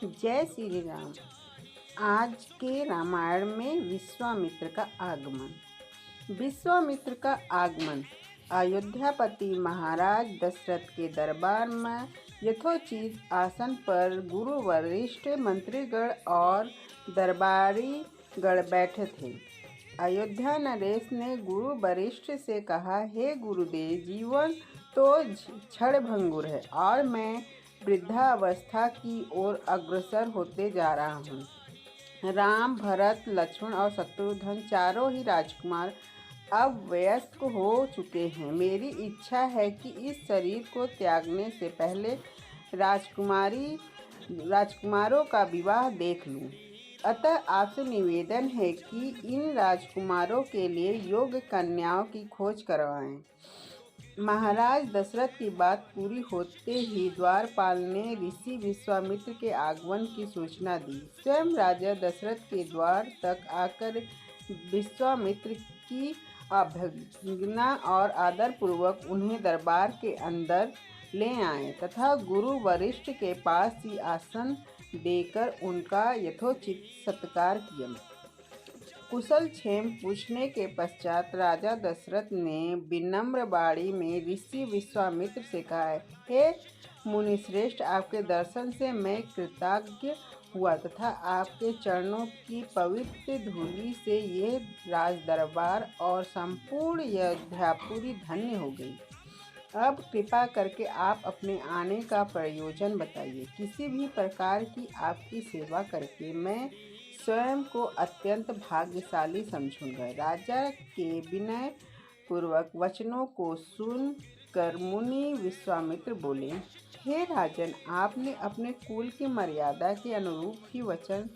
जय श्री राम। आज के रामायण में विश्वामित्र का आगमन। विश्वामित्र का आगमन अयोध्यापति महाराज दशरथ के दरबार में यथोचित आसन पर गुरु वरिष्ठ मंत्रीगण और दरबारी गण बैठे थे। अयोध्या नरेश ने गुरु वरिष्ठ से कहा, हे गुरुदेव, जीवन तो क्षणभंगुर है और मैं वृद्धावस्था की ओर अग्रसर होते जा रहा हूँ। राम, भरत, लक्ष्मण और शत्रुघ्न चारों ही राजकुमार अब वयस्क हो चुके हैं। मेरी इच्छा है कि इस शरीर को त्यागने से पहले राजकुमारों का विवाह देख लूं। अतः आपसे निवेदन है कि इन राजकुमारों के लिए योग्य कन्याओं की खोज करवाएं। महाराज दशरथ की बात पूरी होते ही द्वारपाल ने ऋषि विश्वामित्र के आगमन की सूचना दी। स्वयं राजा दशरथ के द्वार तक आकर विश्वामित्र की अभ्यर्थना और आदरपूर्वक उन्हें दरबार के अंदर ले आए तथा गुरु वरिष्ठ के पास ही आसन देकर उनका यथोचित सत्कार किया। कुशल क्षेम पूछने के पश्चात राजा दशरथ ने विनम्र वाणी में ऋषि विश्वामित्र से कहा, हे मुनिश्रेष्ठ, आपके दर्शन से मैं कृतज्ञ हुआ तथा आपके चरणों की पवित्र धूलि से ये राज दरबार और संपूर्ण अयोध्यापुरी धन्य हो गई। अब कृपा करके आप अपने आने का प्रयोजन बताइए। किसी भी प्रकार की आपकी सेवा करके मैं स्वयं को अत्यंत भाग्यशाली समझूंगा। राजा के विनय पूर्वक वचनों को सुनकर मुनि विश्वामित्र बोले, हे राजन, आपने अपने कुल की मर्यादा के अनुरूप ही वचन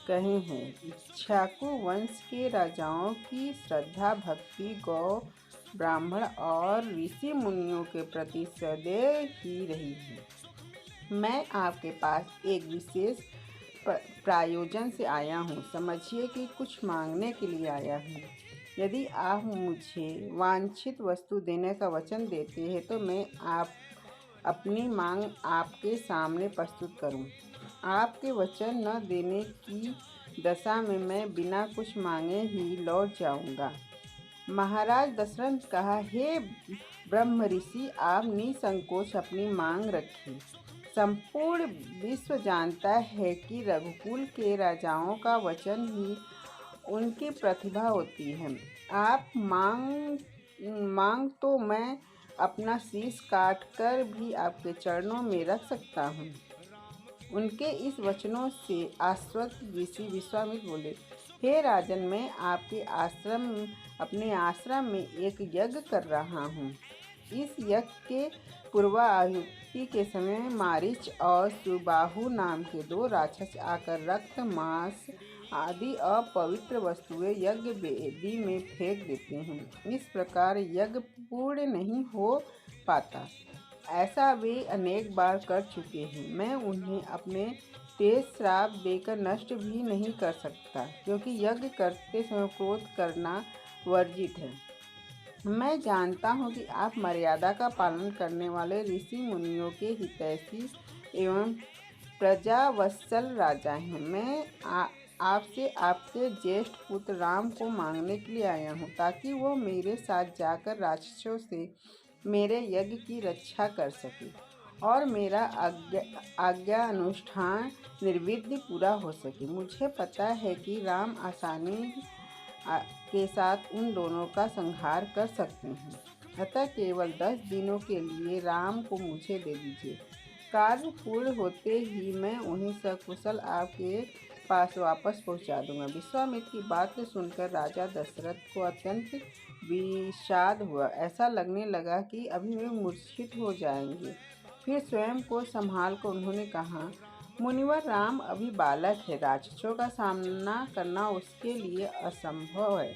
कहे हैं। इक्ष्वाकु वंश के राजाओं की श्रद्धा भक्ति गौ, ब्राह्मण और ऋषि मुनियों के प्रति सदैव ही रही है। मैं आपके पास एक विशेष प्रायोजन से आया हूँ। समझिए कि कुछ मांगने के लिए आया हूँ। यदि आप मुझे वांछित वस्तु देने का वचन देते हैं तो मैं अपनी मांग आपके सामने प्रस्तुत करूँ। आपके वचन न देने की दशा में मैं बिना कुछ मांगे ही लौट जाऊँगा। महाराज दशरथ ने कहा, हे ब्रह्म ऋषि, आप निसंकोच अपनी मांग रखिए। संपूर्ण विश्व जानता है कि रघुकुल के राजाओं का वचन ही उनकी प्रतिभा होती है। आप मांग तो मैं अपना शीश काट कर भी आपके चरणों में रख सकता हूँ। उनके इस वचनों से आश्वस्त ऋषि विश्वामित्र बोले, हे राजन, मैं अपने आश्रम में एक यज्ञ कर रहा हूँ। इस यज्ञ के पूर्वाहुति के समय मारीच और सुबाहु नाम के दो राक्षस आकर रक्त, मांस आदि अपवित्र वस्तुएं यज्ञ वेदी में फेंक देते हैं। इस प्रकार यज्ञ पूर्ण नहीं हो पाता। ऐसा वे अनेक बार कर चुके हैं। मैं उन्हें अपने तेज श्राप देकर नष्ट भी नहीं कर सकता, क्योंकि यज्ञ करते समय क्रोध करना वर्जित है। मैं जानता हूँ कि आप मर्यादा का पालन करने वाले ऋषि मुनियों के हितैषी एवं प्रजावत्सल राजा हैं। मैं आपसे आपके ज्येष्ठ पुत्र राम को मांगने के लिए आया हूँ, ताकि वो मेरे साथ जाकर राक्षसों से मेरे यज्ञ की रक्षा कर सके और मेरा आज्ञा अनुष्ठान निर्विघ्न पूरा हो सके। मुझे पता है कि राम आसानी के साथ उन दोनों का संहार कर सकते हैं। अतः केवल 10 दिनों के लिए राम को मुझे दे दीजिए। कार्य पूर्ण होते ही मैं उन्हें सकुशल आपके पास वापस पहुंचा दूंगा। विश्वामित्र की बात सुनकर राजा दशरथ को अत्यंत विषाद हुआ। ऐसा लगने लगा कि अभी वे मूर्छित हो जाएंगे। फिर स्वयं को संभाल कर उन्होंने कहा, मुनिवर, राम अभी बालक है। राक्षसों का सामना करना उसके लिए असंभव है।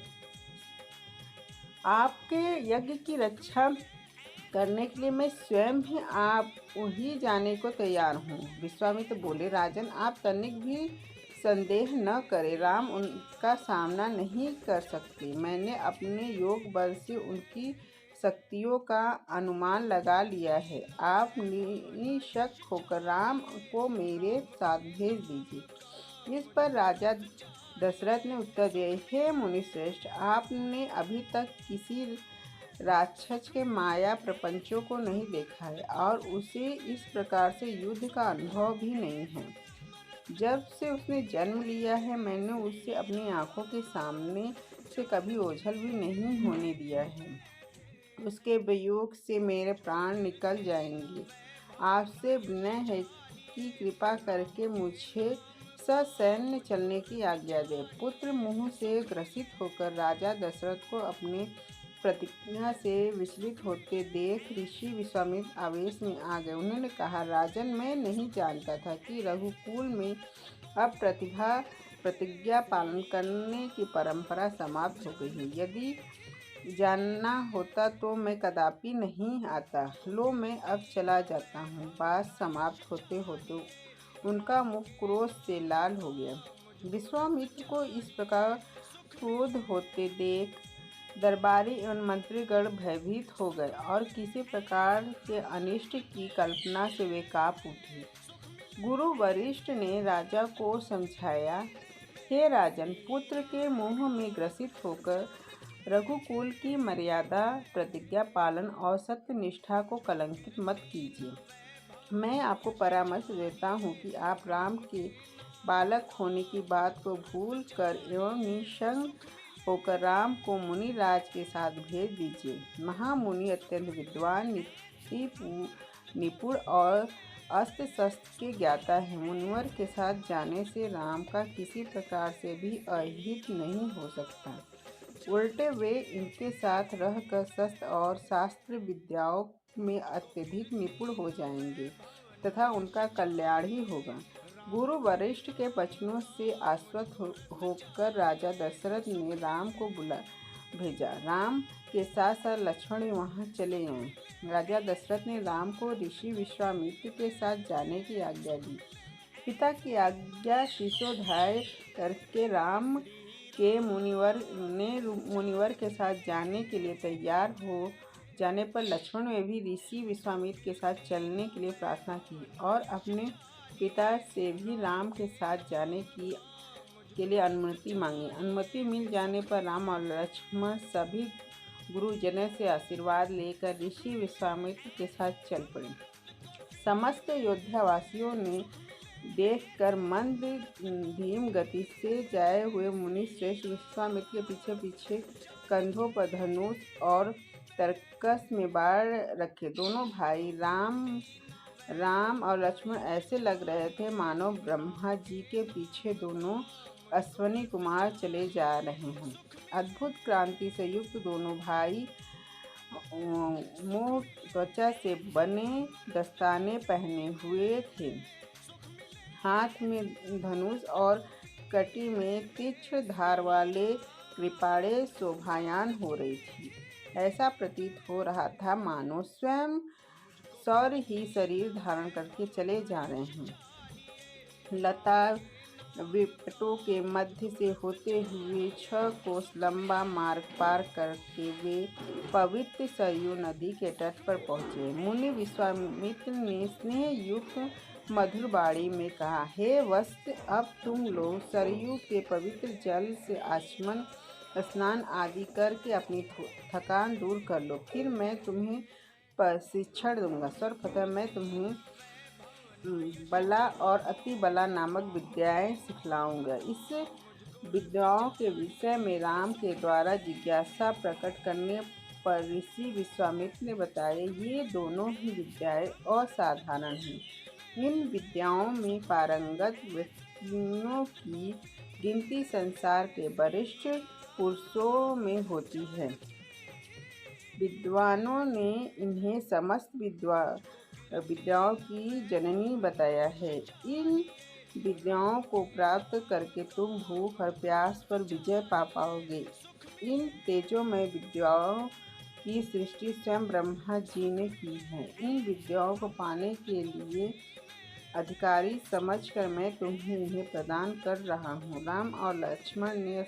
आपके यज्ञ की रक्षा करने के लिए मैं स्वयं ही जाने को तैयार हूँ। विश्वामित्र बोले, राजन, आप तनिक भी संदेह न करें। राम उनका सामना नहीं कर सकते। मैंने अपने योग बल से उनकी शक्तियों का अनुमान लगा लिया है। आप निशक होकर राम को मेरे साथ भेज दीजिए। इस पर राजा दशरथ ने उत्तर दिया, हे मुनिश्रेष्ठ, आपने अभी तक किसी राक्षस के माया प्रपंचों को नहीं देखा है और उसे इस प्रकार से युद्ध का अनुभव भी नहीं है। जब से उसने जन्म लिया है मैंने उसे अपनी आंखों के सामने से कभी ओझल भी नहीं होने दिया है। उसके वियोग से मेरे प्राण निकल जाएंगे। आपसे विनय है कि कृपा करके मुझे ससैन्य चलने की आज्ञा दे। पुत्र मुँह से ग्रसित होकर राजा दशरथ को अपने प्रतिज्ञा से विचलित होते देख ऋषि विश्वामित्र आवेश में आ गए। उन्होंने कहा, राजन, मैं नहीं जानता था कि रघुकुल में अब प्रतिज्ञा पालन करने की परंपरा समाप्त हो गई है। यदि जानना होता तो मैं कदापि नहीं आता। लो, मैं अब चला जाता हूँ। बात समाप्त होते होते उनका मुख क्रोध से लाल हो गया। विश्वामित्र को इस प्रकार क्रोध होते देख दरबारी एवं मंत्रीगण भयभीत हो गए और किसी प्रकार के अनिष्ट की कल्पना से वे काँप उठे। गुरु वरिष्ठ ने राजा को समझाया, हे राजन, पुत्र के मोह में ग्रसित होकर रघुकुल की मर्यादा, प्रतिज्ञा पालन और सत्यनिष्ठा को कलंकित मत कीजिए। मैं आपको परामर्श देता हूँ कि आप राम के बालक होने की बात को भूल कर एवं निसंग होकर राम को मुनिराज के साथ भेज दीजिए। महामुनि अत्यंत विद्वान, निपुण और अस्त्र शस्त्र के ज्ञाता है। मुनिवर के साथ जाने से राम का किसी प्रकार से भी अहित नहीं हो सकता। उल्टे वे इनके साथ रहकर शस्त्र और शास्त्र विद्याओं में अत्यधिक निपुण हो जाएंगे तथा उनका कल्याण ही होगा। गुरु वरिष्ठ के वचनों से आश्वस्त होकर राजा दशरथ ने राम को भेजा। राम के साथ साथ लक्ष्मण भी वहाँ चले आए। राजा दशरथ ने राम को ऋषि विश्वामित्र के साथ जाने की आज्ञा दी। पिता की आज्ञा शिरोधार्य करके राम के मुनिवर के साथ जाने के लिए तैयार हो जाने पर लक्ष्मण ने भी ऋषि विश्वामित्र के साथ चलने के लिए प्रार्थना की और अपने पिता से भी राम के साथ जाने के लिए अनुमति मांगी। अनुमति मिल जाने पर राम और लक्ष्मण सभी गुरुजनों से आशीर्वाद लेकर ऋषि विश्वामित्र के साथ चल पड़े। समस्त अयोध्यावासियों ने देखकर मंद धीम गति से जाए हुए मुनि श्रेष्ठ विश्वामित्र के पीछे पीछे कंधों पर धनुष और तरकस में बाण रखे दोनों भाई राम और लक्ष्मण ऐसे लग रहे थे मानो ब्रह्मा जी के पीछे दोनों अश्वनी कुमार चले जा रहे हैं। अद्भुत क्रांति से युक्त दोनों भाई मोह त्वचा से बने दस्ताने पहने हुए थे। हाथ में धनुष और कटी में तीक्ष्ण धार वाले कृपाणे शोभायान हो रही थी। ऐसा प्रतीत हो रहा था मानो स्वयं सौर ही शरीर धारण करके चले जा रहे हैं। लता विपटों के मध्य से होते हुए 6 कोस लंबा मार्ग पार करके वे पवित्र सरयू नदी के तट पर पहुँचे। मुनि विश्वामित्र ने स्नेह युक्त मधुर वाणी में कहा, हे वत्स, अब तुम लोग सरयू के पवित्र जल से आचमन, स्नान आदि करके अपनी थकान दूर कर लो, फिर मैं तुम्हें प्रशिक्षण दूंगा। सर्वप्रथम मैं तुम्हें बला और अति बला नामक विद्याएं सिखलाऊंगा। इस विद्याओं के विषय में राम के द्वारा जिज्ञासा प्रकट करने पर ऋषि विश्वामित्र ने बताया, ये दोनों ही विद्याएं असाधारण हैं। इन विद्याओं में पारंगत व्यक्तियों की गिनती संसार के वरिष्ठ पुरुषों में होती है। विद्वानों ने इन्हें समस्त विद्याओं की जननी बताया है। इन विद्याओं को प्राप्त करके तुम भूख और प्यास पर विजय पा पाओगे। इन तेजोमय विद्याओं की सृष्टि स्वयं ब्रह्मा जी ने की है। इन विद्याओं को पाने के लिए अधिकारी समझकर मैं तुम्हें इन्हें प्रदान कर रहा हूँ। राम और लक्ष्मण ने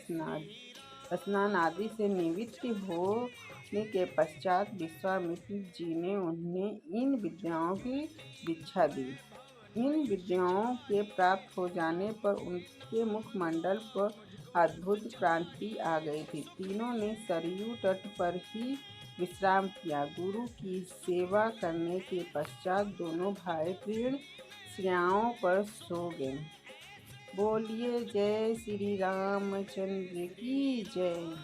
स्नान आदि से निवृत्त हो सीखने के पश्चात विश्वामित्र जी ने उन्हें इन विद्याओं की दीक्षा दी। इन विद्याओं के प्राप्त हो जाने पर उनके मुखमंडल पर अद्भुत क्रांति आ गई थी। तीनों ने सरयू तट पर ही विश्राम किया। गुरु की सेवा करने के पश्चात दोनों भाई तीर्ण शैयाओं पर सो गए। बोलिए जय श्री रामचंद्र की जय।